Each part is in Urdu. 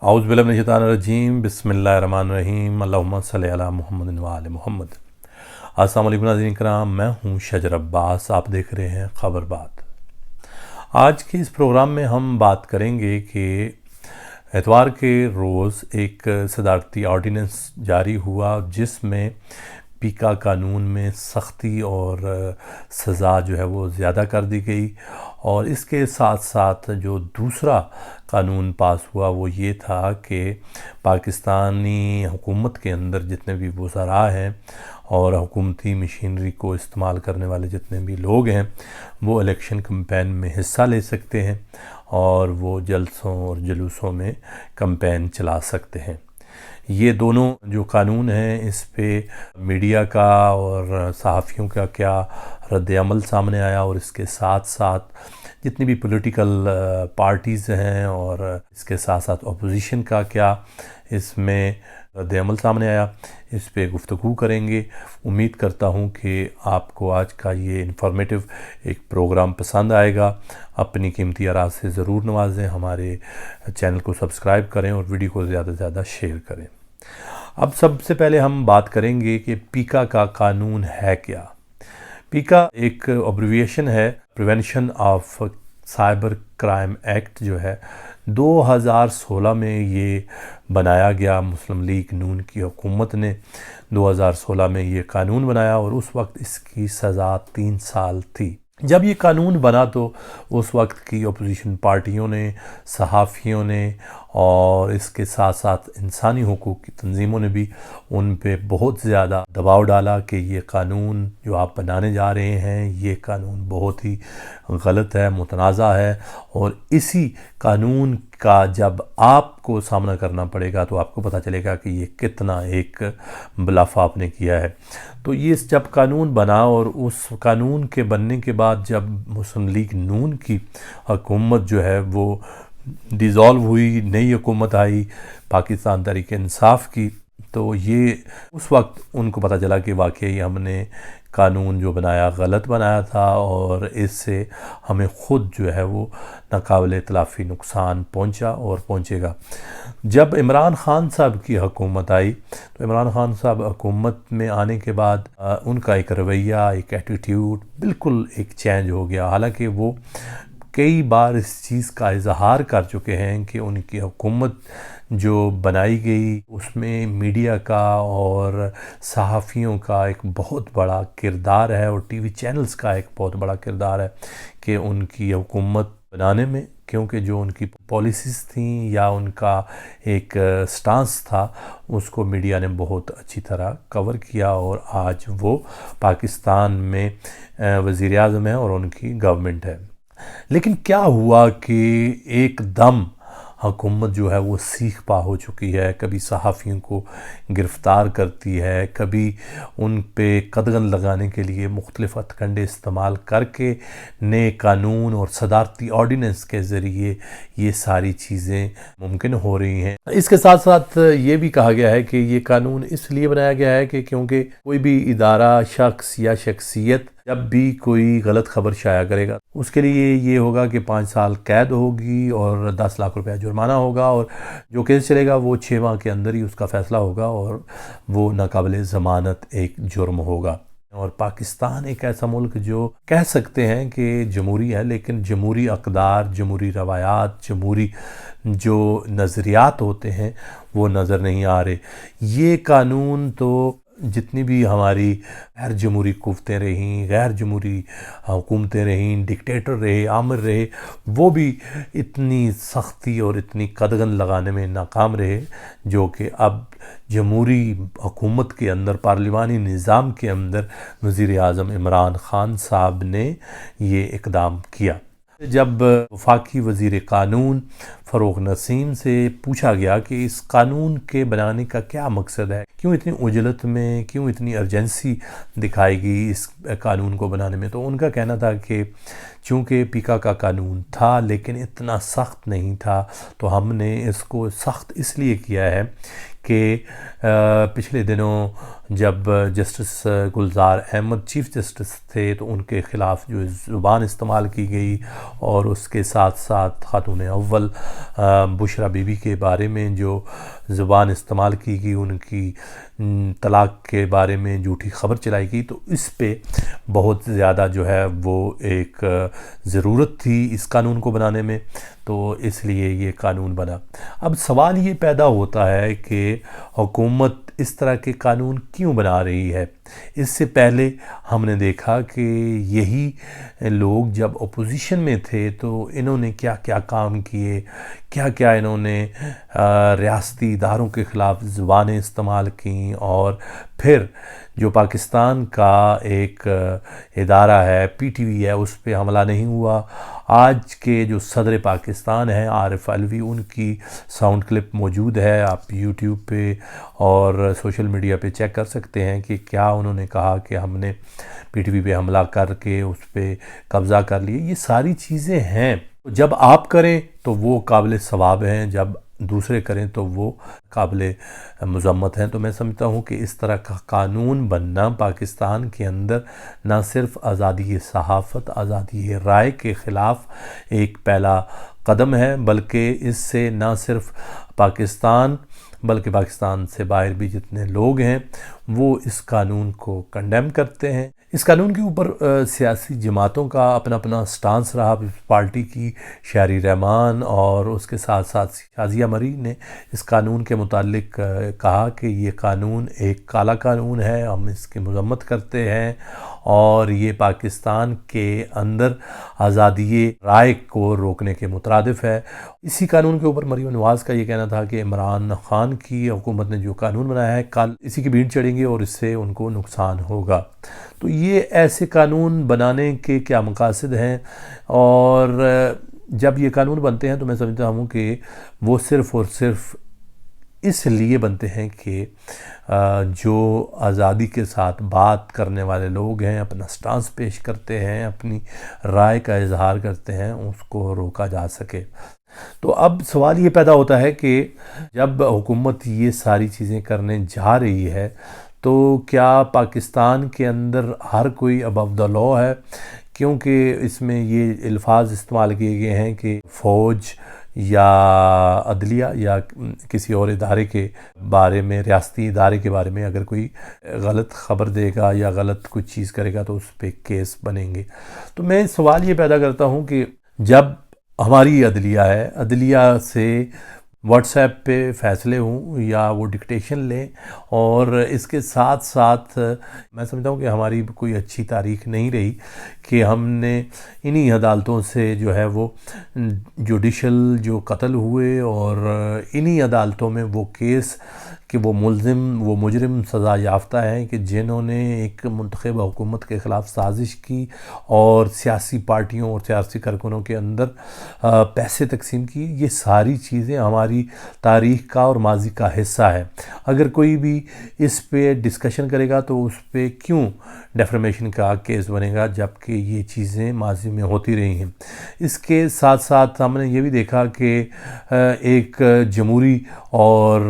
اعوذ باللہ من الشیطان الرجیم، بسم اللہ الرحمن الرحیم، اللہم صلی علی محمد و آل محمد۔ السلام علیکم ناظرین کرام، میں ہوں شجر عباس، آپ دیکھ رہے ہیں خبر بات۔ آج کے اس پروگرام میں ہم بات کریں گے کہ اتوار کے روز ایک صدارتی آرڈیننس جاری ہوا جس میں پیکا قانون میں سختی اور سزا جو ہے وہ زیادہ کر دی گئی، اور اس کے ساتھ ساتھ جو دوسرا قانون پاس ہوا وہ یہ تھا کہ پاکستانی حکومت کے اندر جتنے بھی وزراء ہیں اور حکومتی مشینری کو استعمال کرنے والے جتنے بھی لوگ ہیں وہ الیکشن کمپین میں حصہ لے سکتے ہیں اور وہ جلسوں اور جلوسوں میں کمپین چلا سکتے ہیں۔ یہ دونوں جو قانون ہیں اس پہ میڈیا کا اور صحافیوں کا کیا رد عمل سامنے آیا، اور اس کے ساتھ ساتھ جتنی بھی پولیٹیکل پارٹیز ہیں اور اس کے ساتھ ساتھ اپوزیشن کا کیا اس میں رد عمل سامنے آیا، اس پہ گفتگو کریں گے۔ امید کرتا ہوں کہ آپ کو آج کا یہ انفارمیٹیو ایک پروگرام پسند آئے گا۔ اپنی قیمتی آراء سے ضرور نوازیں، ہمارے چینل کو سبسکرائب کریں اور ویڈیو کو زیادہ سے زیادہ شیئر کریں۔ اب سب سے پہلے ہم بات کریں گے کہ پیکا کا قانون ہے کیا۔ پیکا ایک ابریویشن ہے، prevention of cyber crime act, جو ہے 2016 میں یہ بنایا گیا۔ مسلم لیگ نون کی حکومت نے 2016 میں یہ قانون بنایا اور اس وقت اس کی سزا 3 سال تھی۔ جب یہ قانون بنا تو اس وقت کی اپوزیشن پارٹیوں نے، صحافیوں نے اور اس کے ساتھ ساتھ انسانی حقوق کی تنظیموں نے بھی ان پہ بہت زیادہ دباؤ ڈالا کہ یہ قانون جو آپ بنانے جا رہے ہیں یہ قانون بہت ہی غلط ہے، متنازع ہے، اور اسی قانون کا جب آپ کو سامنا کرنا پڑے گا تو آپ کو پتہ چلے گا کہ یہ کتنا ایک بلف آپ نے کیا ہے۔ تو یہ جب قانون بنا اور اس قانون کے بننے کے بعد جب مسلم لیگ نون کی حکومت جو ہے وہ ڈیزالو ہوئی، نئی حکومت آئی پاکستان تحریک انصاف کی، تو یہ اس وقت ان کو پتہ چلا کہ واقعی ہم نے قانون جو بنایا غلط بنایا تھا اور اس سے ہمیں خود جو ہے وہ ناقابل تلافی نقصان پہنچا اور پہنچے گا۔ جب عمران خان صاحب کی حکومت آئی تو عمران خان صاحب حکومت میں آنے کے بعد ان کا ایک رویہ، ایک ایٹیٹیوڈ بالکل ایک چینج ہو گیا۔ حالانکہ وہ کئی بار اس چیز کا اظہار کر چکے ہیں کہ ان کی حکومت جو بنائی گئی اس میں میڈیا کا اور صحافیوں کا ایک بہت بڑا کردار ہے اور ٹی وی چینلز کا ایک بہت بڑا کردار ہے کہ ان کی حکومت بنانے میں، کیونکہ جو ان کی پالیسیز تھیں یا ان کا ایک سٹانس تھا اس کو میڈیا نے بہت اچھی طرح کور کیا، اور آج وہ پاکستان میں وزیر اعظم ہیں اور ان کی گورنمنٹ ہے۔ لیکن کیا ہوا کہ ایک دم حکومت جو ہے وہ سیخ پا ہو چکی ہے، کبھی صحافیوں کو گرفتار کرتی ہے، کبھی ان پہ قدغن لگانے کے لیے مختلف ہتھکنڈے استعمال کر کے نئے قانون اور صدارتی آرڈیننس کے ذریعے یہ ساری چیزیں ممکن ہو رہی ہیں۔ اس کے ساتھ ساتھ یہ بھی کہا گیا ہے کہ یہ قانون اس لیے بنایا گیا ہے کہ کیونکہ کوئی بھی ادارہ، شخص یا شخصیت جب بھی کوئی غلط خبر شائع کرے گا اس کے لیے یہ ہوگا کہ 5 سال قید ہوگی اور 10 لاکھ روپے جرمانہ ہوگا، اور جو کیس چلے گا وہ 6 ماہ کے اندر ہی اس کا فیصلہ ہوگا اور وہ ناقابل ضمانت ایک جرم ہوگا۔ اور پاکستان ایک ایسا ملک جو کہہ سکتے ہیں کہ جمہوری ہے، لیکن جمہوری اقدار، جمہوری روایات، جمہوری جو نظریات ہوتے ہیں وہ نظر نہیں آ رہے۔ یہ قانون تو جتنی بھی ہماری غیر جمہوری قوتیں رہیں، غیر جمہوری حکومتیں رہیں، ڈکٹیٹر رہے، آمر رہے، وہ بھی اتنی سختی اور اتنی قدغن لگانے میں ناکام رہے، جو کہ اب جمہوری حکومت کے اندر، پارلیمانی نظام کے اندر وزیر اعظم عمران خان صاحب نے یہ اقدام کیا۔ جب وفاقی وزیر قانون فروغ نسیم سے پوچھا گیا کہ اس قانون کے بنانے کا کیا مقصد ہے، کیوں اتنی عجلت میں، کیوں اتنی ارجنسی دکھائی گئی اس قانون کو بنانے میں، تو ان کا کہنا تھا کہ چونکہ پیکا کا قانون تھا لیکن اتنا سخت نہیں تھا، تو ہم نے اس کو سخت اس لیے کیا ہے کہ پچھلے دنوں جب justice Gulzar Ahmed chief justice تھے تو ان کے خلاف جو زبان استعمال کی گئی، اور اس کے ساتھ ساتھ خاتون اول بشرا بی بی کے بارے میں جو زبان استعمال کی گئی، ان کی طلاق کے بارے میں جھوٹی خبر چلائی گئی، تو اس پہ بہت زیادہ جو ہے وہ ایک ضرورت تھی اس قانون کو بنانے میں، تو اس لیے یہ قانون بنا۔ اب سوال یہ پیدا ہوتا ہے کہ حکومت اس طرح کے قانون کیوں بنا رہی ہے؟ اس سے پہلے ہم نے دیکھا کہ یہی لوگ جب اپوزیشن میں تھے تو انہوں نے کیا کیا کام کیے، کیا کیا انہوں نے ریاستی اداروں کے خلاف زبانیں استعمال کیں، اور پھر جو پاکستان کا ایک ادارہ ہے پی ٹی وی ہے اس پہ حملہ نہیں ہوا۔ آج کے جو صدر پاکستان ہیں عارف علوی، ان کی ساؤنڈ کلپ موجود ہے، آپ یوٹیوب پہ اور سوشل میڈیا پہ چیک کر سکتے ہیں کہ کیا انہوں نے کہا کہ ہم نے پی ٹی وی پہ حملہ کر کے اس پہ قبضہ کر لیے۔ یہ ساری چیزیں ہیں، جب آپ کریں تو وہ قابل ثواب ہیں، جب دوسرے کریں تو وہ قابل مذمت ہیں۔ تو میں سمجھتا ہوں کہ اس طرح کا قانون بننا پاکستان کے اندر نہ صرف آزادی صحافت، آزادی رائے کے خلاف ایک پہلا قدم ہے، بلکہ اس سے نہ صرف پاکستان بلکہ پاکستان سے باہر بھی جتنے لوگ ہیں وہ اس قانون کو کنڈیم کرتے ہیں۔ اس قانون کے اوپر سیاسی جماعتوں کا اپنا اپنا سٹانس رہا۔ پارٹی کی شہری رحمان اور اس کے ساتھ ساتھ شازیہ مریم نے اس قانون کے متعلق کہا کہ یہ قانون ایک کالا قانون ہے، ہم اس کی مذمت کرتے ہیں، اور یہ پاکستان کے اندر آزادی رائے کو روکنے کے مترادف ہے۔ اسی قانون کے اوپر مریم نواز کا یہ کہنا تھا کہ عمران خان کی حکومت نے جو قانون بنایا ہے کل اسی کی بھیڑ چڑھیں گے اور اس سے ان کو نقصان ہوگا۔ تو یہ ایسے قانون بنانے کے کیا مقاصد ہیں، اور جب یہ قانون بنتے ہیں تو میں سمجھتا ہوں کہ وہ صرف اور صرف اس لیے بنتے ہیں کہ جو آزادی کے ساتھ بات کرنے والے لوگ ہیں، اپنا سٹانس پیش کرتے ہیں، اپنی رائے کا اظہار کرتے ہیں، اس کو روکا جا سکے۔ تو اب سوال یہ پیدا ہوتا ہے کہ جب حکومت یہ ساری چیزیں کرنے جا رہی ہے تو کیا پاکستان کے اندر ہر کوئی ابو دا لاء ہے؟ کیونکہ اس میں یہ الفاظ استعمال کیے گئے ہیں کہ فوج یا عدلیہ یا کسی اور ادارے کے بارے میں، ریاستی ادارے کے بارے میں اگر کوئی غلط خبر دے گا یا غلط کوئی چیز کرے گا تو اس پہ کیس بنیں گے۔ تو میں سوال یہ پیدا کرتا ہوں کہ جب ہماری عدلیہ ہے، عدلیہ سے واٹس ایپ پہ فیصلے ہوں یا وہ ڈکٹیشن لیں، اور اس کے ساتھ ساتھ میں سمجھتا ہوں کہ ہماری کوئی اچھی تاریخ نہیں رہی کہ ہم نے انہی عدالتوں سے جو ہے وہ جوڈیشل جو قتل ہوئے، اور انہی عدالتوں میں وہ کیس کہ وہ مجرم سزا یافتہ ہیں کہ جنہوں نے ایک منتخب حکومت کے خلاف سازش کی اور سیاسی پارٹیوں اور سیاسی کارکنوں کے اندر پیسے تقسیم کیے۔ یہ ساری چیزیں ہماری تاریخ کا اور ماضی کا حصہ ہے۔ اگر کوئی بھی اس پہ ڈسکشن کرے گا تو اس پہ کیوں ڈیفیمیشن کا کیس بنے گا، جبکہ یہ چیزیں ماضی میں ہوتی رہی ہیں۔ اس کے ساتھ ساتھ ہم نے یہ بھی دیکھا کہ ایک جمہوری اور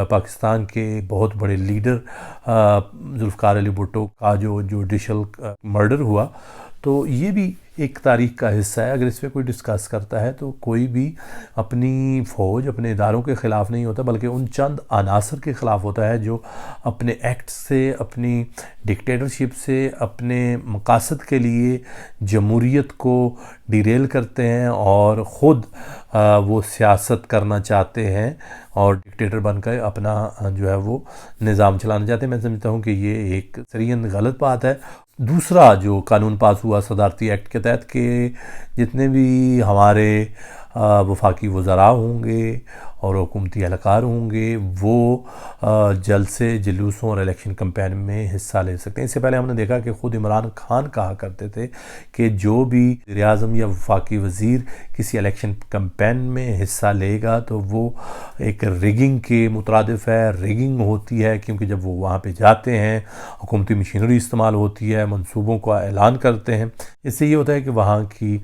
پاکستان کے بہت بڑے لیڈر ذوالفقار علی بھٹو کا جو جوڈیشل مرڈر ہوا، تو یہ بھی ایک تاریخ کا حصہ ہے۔ اگر اس پہ کوئی ڈسکس کرتا ہے تو کوئی بھی اپنی فوج، اپنے اداروں کے خلاف نہیں ہوتا، بلکہ ان چند عناصر کے خلاف ہوتا ہے جو اپنے ایکٹ سے، اپنی ڈکٹیٹرشپ سے، اپنے مقاصد کے لیے جمہوریت کو ڈیریل کرتے ہیں اور خود وہ سیاست کرنا چاہتے ہیں اور ڈکٹیٹر بن کر اپنا جو ہے وہ نظام چلانا چاہتے ہیں۔ میں سمجھتا ہوں کہ یہ ایک سرین غلط بات ہے۔ دوسرا جو قانون پاس ہوا صدارتی ایکٹ کے تحت کہ جتنے بھی ہمارے وفاقی وزراء ہوں گے اور حکومتی اہلکار ہوں گے وہ جلسے، جلوسوں اور الیکشن کمپین میں حصہ لے سکتے ہیں۔ اس سے پہلے ہم نے دیکھا کہ خود عمران خان کہا کرتے تھے کہ جو بھی وزیر اعظم یا وفاقی وزیر کسی الیکشن کمپین میں حصہ لے گا تو وہ ایک ریگنگ کے مترادف ہے۔ ریگنگ ہوتی ہے کیونکہ جب وہ وہاں پہ جاتے ہیں، حکومتی مشینری استعمال ہوتی ہے، منصوبوں کا اعلان کرتے ہیں۔ اس سے یہ ہوتا ہے کہ وہاں کی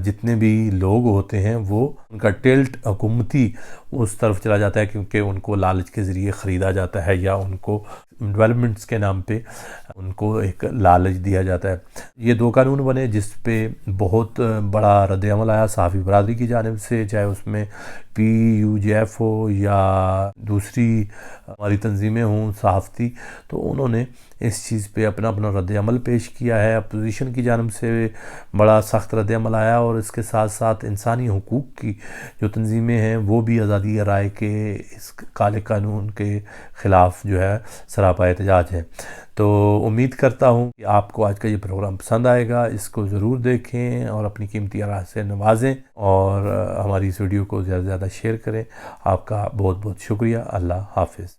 جتنے بھی لوگ ہوتے ہیں وہ ان کا ٹلٹ حکومتی اس طرف چلا جاتا ہے کیونکہ ان کو لالچ کے ذریعے خریدا جاتا ہے یا ان کو ڈیولپمنٹس کے نام پہ ان کو ایک لالچ دیا جاتا ہے۔ یہ 2 قانون بنے جس پہ بہت بڑا رد عمل آیا صحافی برادری کی جانب سے، چاہے اس میں PUJF ہو یا دوسری ہماری تنظیمیں ہوں صحافتی، تو انہوں نے اس چیز پہ اپنا رد عمل پیش کیا ہے۔ اپوزیشن کی جانب سے بڑا سخت رد عمل آیا، اور اس کے ساتھ ساتھ انسانی حقوق کی جو تنظیمیں ہیں وہ بھی آزادی رائے کے اس کالے قانون کے خلاف جو ہے سراپا احتجاج ہے۔ تو امید کرتا ہوں کہ آپ کو آج کا یہ پروگرام پسند آئے گا، اس کو ضرور دیکھیں اور اپنی قیمتی آراء سے نوازیں، اور ہماری اس ویڈیو کو زیادہ سے زیادہ شیئر کریں۔ آپ کا بہت بہت شکریہ۔ اللہ حافظ۔